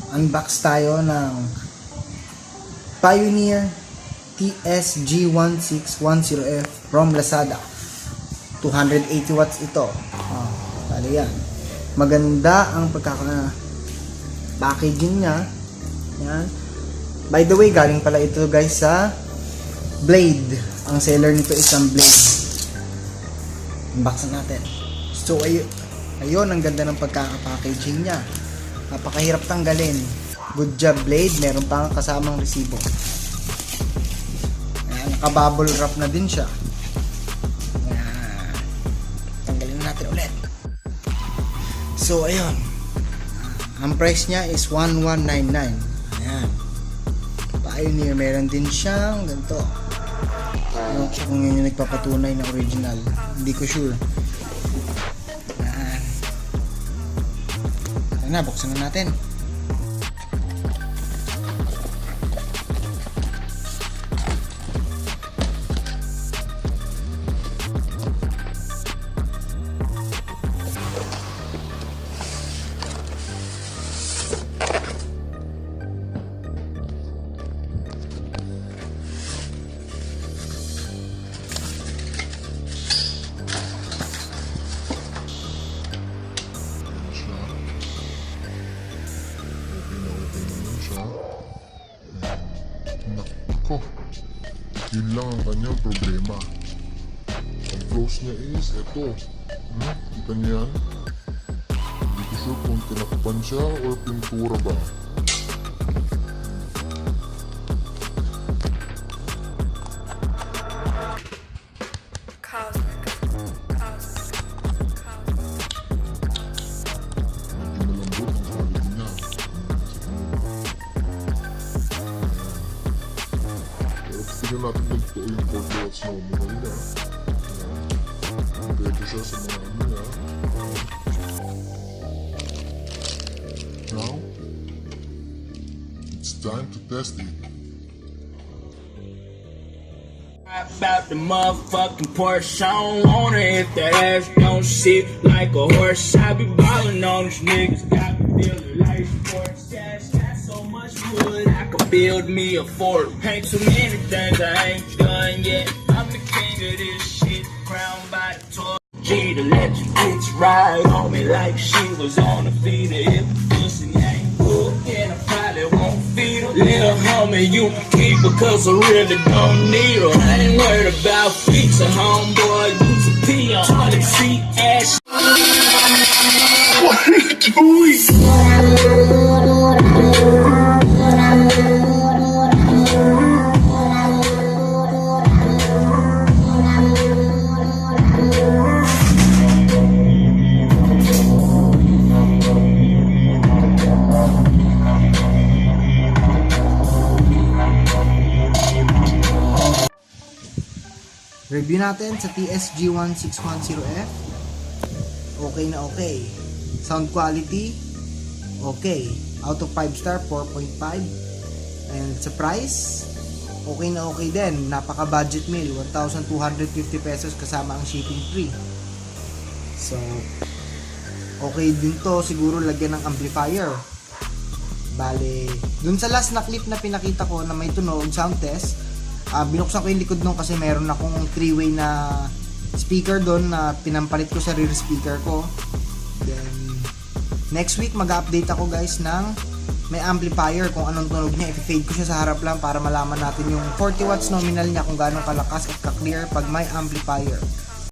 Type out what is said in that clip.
Unbox tayo ng Pioneer TS-G1610F from Lazada. 280 watts ito. Bali yan. Maganda ang packaging niya. Yan. By the way, galing pala ito guys sa Blade. Ang seller nito is ang Blade. Unbox natin. So ayun, ang ganda ng pagkaka-packaging niya. Napakahirap tanggalin. Good job Blade. Meron pa nga kasamang resibo. Ayan, naka-bubble wrap na din siya. Ayan. Tanggalin natin ulit. So ayun. Ang price niya is 1199. Ayan. Pioneer. Meron din siyang ganito. Ano siya kung yun yung nagpapatunay na original. Hindi ko sure. Na, buksan na natin. Nako, yun lang ang kanyang problema. Ang close niya is ito. Kita niya yan? Hindi ko sure kung tinakpan siya or pintura ba. Tignan natin kung ito yung 40 watts na umunay niya. Pwede siya sa mga ano niya. Now, it's time to test it. About the motherfucking Porsche, I don't want it if that ass don't sit like a horse. I be ballin' on these niggas, got me feeling like sports. Cash got so much wood, I could build me a fort. Ain't too many things I ain't done yet. I'm the king of this shit, crowned by the torch. G to let your bitch ride on me like she was on the feet. If the pussy ain't good, then I probably won't feed her. Little homie, you can keep her, cause I really don't need her. I ain't worried about feats, a homeboy, use a peon. 20 feet ass. What are you doing? Review natin sa TS-G1610F. Okay na okay. Sound quality, okay. Out of 5 star, 4.5. And sa price, okay na okay din. Napaka budget meal, 1,250 pesos kasama ang shipping free. So, okay din to. Siguro lagyan ng amplifier. Bale, dun sa last na clip na pinakita ko na may tunog, Soundtest, binuksan ko yung likod nung kasi meron akong 3-way na speaker doon na pinampalit ko sa rear speaker ko. Then next week mag-update ako guys ng may amplifier kung anong tunog niya. I-fade ko siya sa harap lang para malaman natin yung 40 watts nominal niya kung gaano kalakas at ka-clear pag may amplifier.